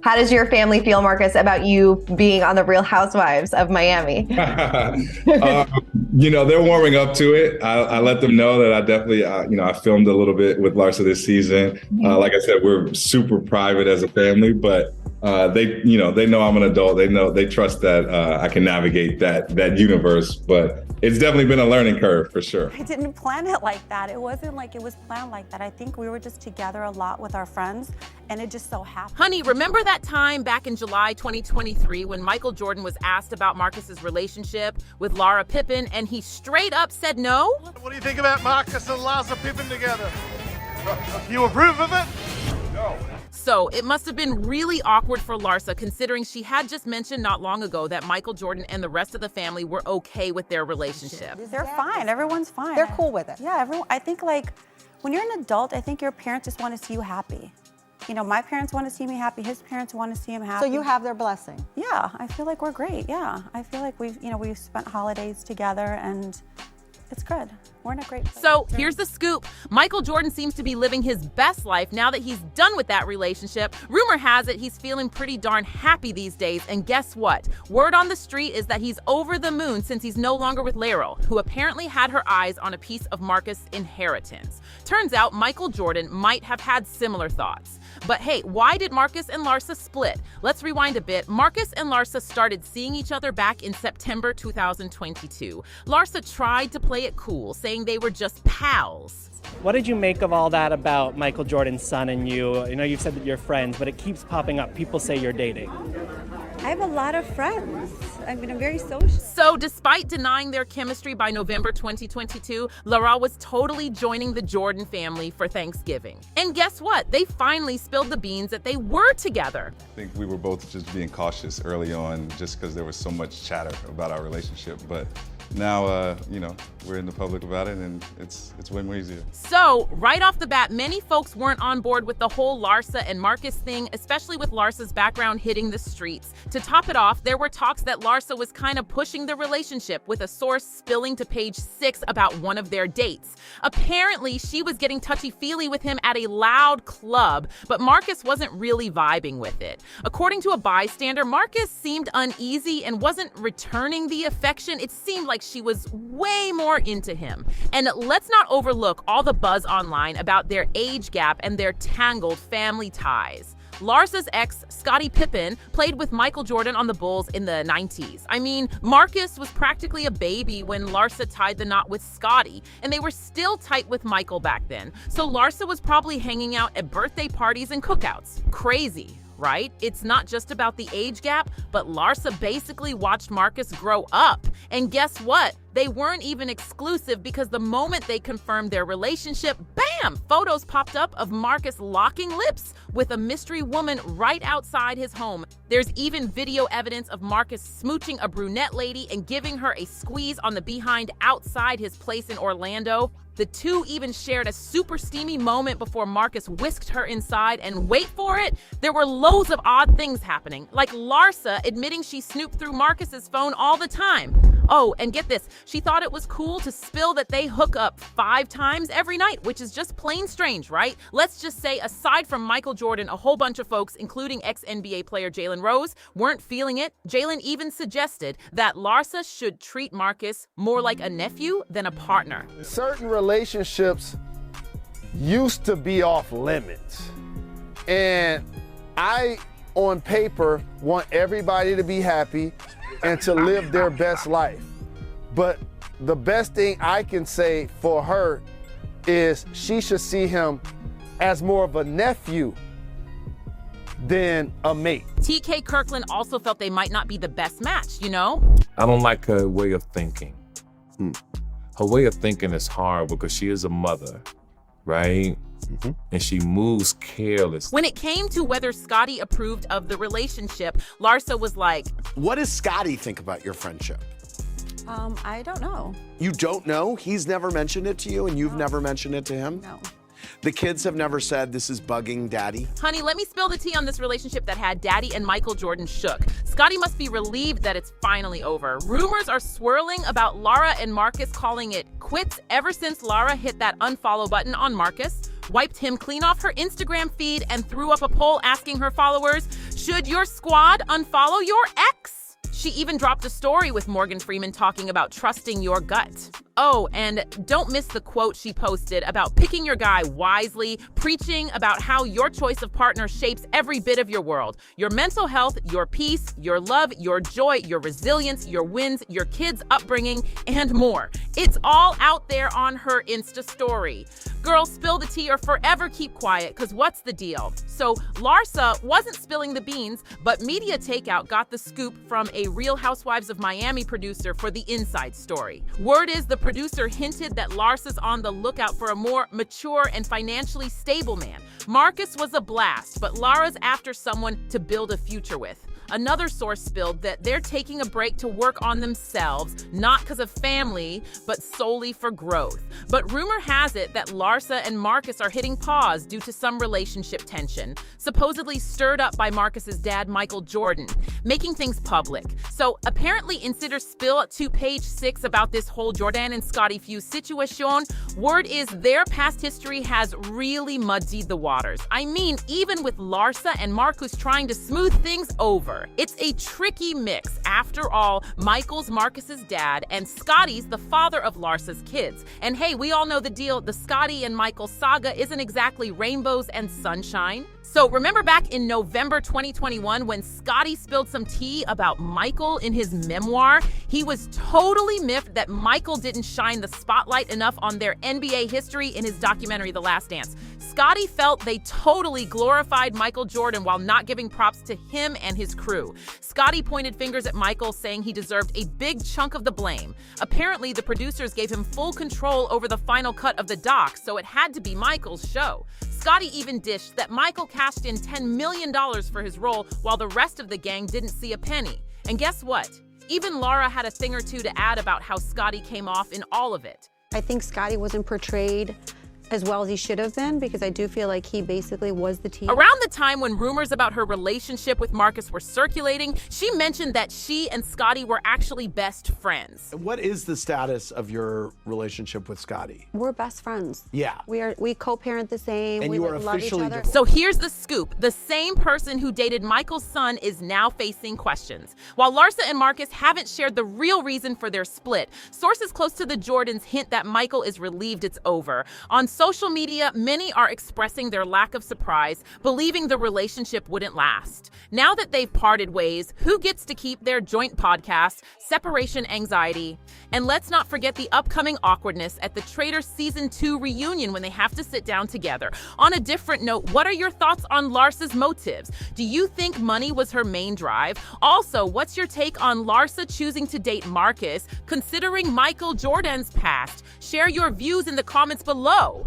How does your family feel, Marcus, about you being on the Real Housewives of Miami? They're warming up to it. I let them know that I definitely, I filmed a little bit with Larsa this season. Like I said, we're super private as a family, but they know I'm an adult. They trust that I can navigate that universe. But it's definitely been a learning curve for sure. I didn't plan it like that. It wasn't like it was planned like that. I think we were just together a lot with our friends, and it just so happened. Honey, remember that time back in July 2023 when Michael Jordan was asked about Marcus's relationship with Larsa Pippen, and he straight up said no? What do you think about Marcus and Larsa Pippen together? You approve of it? No. So it must have been really awkward for Larsa, considering she had just mentioned not long ago that Michael Jordan and the rest of the family were okay with their relationship. They're fine. Everyone's fine. They're cool with it. Yeah, everyone. I think like when you're an adult, I think your parents just want to see you happy. You know, my parents want to see me happy. His parents want to see him happy. So you have their blessing. Yeah, I feel like we're great. Yeah, I feel like we've spent holidays together and it's good. We're in a great place. So here's the scoop. Michael Jordan seems to be living his best life now that he's done with that relationship. Rumor has it he's feeling pretty darn happy these days. And guess what? Word on the street is that he's over the moon since he's no longer with Larsa, who apparently had her eyes on a piece of Marcus' inheritance. Turns out Michael Jordan might have had similar thoughts. But hey, why did Marcus and Larsa split? Let's rewind a bit. Marcus and Larsa started seeing each other back in September 2022. Larsa tried to play it cool, saying they were just pals. What did you make of all that about Michael Jordan's son and you? I know you've said that you're friends, but it keeps popping up. People say you're dating. I have a lot of friends. I'm very social. So despite denying their chemistry by November 2022, Larsa was totally joining the Jordan family for Thanksgiving. And guess what? They finally spilled the beans that they were together. I think we were both just being cautious early on just because there was so much chatter about our relationship. But now, we're in the public about it and it's way more easier. So right off the bat, many folks weren't on board with the whole Larsa and Marcus thing, especially with Larsa's background hitting the streets. To top it off, there were talks that Larsa was kind of pushing the relationship, with a source spilling to Page 6 about one of their dates. Apparently, she was getting touchy-feely with him at a loud club, but Marcus wasn't really vibing with it. According to a bystander, Marcus seemed uneasy and wasn't returning the affection. It seemed like she was way more into him. And let's not overlook all the buzz online about their age gap and their tangled family ties. Larsa's ex, Scottie Pippen, played with Michael Jordan on the Bulls in the 90s. I mean, Marcus was practically a baby when Larsa tied the knot with Scottie, and they were still tight with Michael back then. So Larsa was probably hanging out at birthday parties and cookouts. Crazy, right? It's not just about the age gap, but Larsa basically watched Marcus grow up. And guess what? They weren't even exclusive, because the moment they confirmed their relationship, bam! Photos popped up of Marcus locking lips with a mystery woman right outside his home. There's even video evidence of Marcus smooching a brunette lady and giving her a squeeze on the behind outside his place in Orlando. The two even shared a super steamy moment before Marcus whisked her inside, and wait for it, there were loads of odd things happening, like Larsa admitting she snooped through Marcus's phone all the time. Oh, and get this, she thought it was cool to spill that they hook up 5 times every night, which is just plain strange, right? Let's just say, aside from Michael Jordan, a whole bunch of folks, including ex-NBA player Jalen Rose, weren't feeling it. Jalen even suggested that Larsa should treat Marcus more like a nephew than a partner. Certain relationships used to be off limits. And I, on paper, want everybody to be happy and to live their best life. But the best thing I can say for her is she should see him as more of a nephew than a mate. TK Kirkland also felt they might not be the best match, you know? I don't like her way of thinking. Her way of thinking is hard because she is a mother, right? And she moves careless. When it came to whether Scottie approved of the relationship, Larsa was like, what does Scottie think about your friendship? I don't know. You don't know? He's never mentioned it to you and you've never mentioned it to him? No. The kids have never said this is bugging daddy? Honey, let me spill the tea on this relationship that had Daddy and Michael Jordan shook. Scottie must be relieved that it's finally over. Rumors are swirling about Larsa and Marcus calling it quits ever since Larsa hit that unfollow button on Marcus. wiped him clean off her Instagram feed, and threw up a poll asking her followers, should your squad unfollow your ex? She even dropped a story with Morgan Freeman talking about trusting your gut. Oh, and don't miss the quote she posted about picking your guy wisely, preaching about how your choice of partner shapes every bit of your world. Your mental health, your peace, your love, your joy, your resilience, your wins, your kids' upbringing, and more. It's all out there on her Insta story. Girl, spill the tea or forever keep quiet, because what's the deal? So Larsa wasn't spilling the beans, but Media Takeout got the scoop from a Real Housewives of Miami producer for the inside story. Word is the producer hinted that Larsa's on the lookout for a more mature and financially stable man. Marcus was a blast, but Lara's after someone to build a future with. Another source spilled that they're taking a break to work on themselves, not because of family, but solely for growth. But rumor has it that Larsa and Marcus are hitting pause due to some relationship tension, supposedly stirred up by Marcus's dad, Michael Jordan, making things public. So apparently Insider spill to page 6 about this whole Jordan and Scottie feud situation. Word is their past history has really muddied the waters. I mean, even with Larsa and Marcus trying to smooth things over. It's a tricky mix. After all, Michael's Marcus's dad and Scottie's the father of Larsa's kids. And hey, we all know the deal. The Scottie and Michael saga isn't exactly rainbows and sunshine. So remember back in November 2021 when Scottie spilled some tea about Michael in his memoir? He was totally miffed that Michael didn't shine the spotlight enough on their NBA history in his documentary, The Last Dance. Scottie felt they totally glorified Michael Jordan while not giving props to him and his crew. Scottie pointed fingers at Michael, saying he deserved a big chunk of the blame. Apparently, the producers gave him full control over the final cut of the doc, so it had to be Michael's show. Scottie even dished that Michael cashed in $10 million for his role while the rest of the gang didn't see a penny. And guess what? Even Lara had a thing or two to add about how Scottie came off in all of it. I think Scottie wasn't portrayed as well as he should have been, because I do feel like he basically was the team. Around the time when rumors about her relationship with Marcus were circulating, she mentioned that she and Scottie were actually best friends. What is the status of your relationship with Scottie? We're best friends. Yeah. We co-parent the same. And we you are love each officially other. divorced. So here's the scoop. The same person who dated Michael's son is now facing questions. While Larsa and Marcus haven't shared the real reason for their split, sources close to the Jordans hint that Michael is relieved it's over. On social media, many are expressing their lack of surprise, believing the relationship wouldn't last. Now that they've parted ways, who gets to keep their joint podcast, Separation Anxiety? And let's not forget the upcoming awkwardness at the Traitors Season 2 reunion when they have to sit down together. On a different note, what are your thoughts on Larsa's motives? Do you think money was her main drive? Also, what's your take on Larsa choosing to date Marcus, considering Michael Jordan's past? Share your views in the comments below.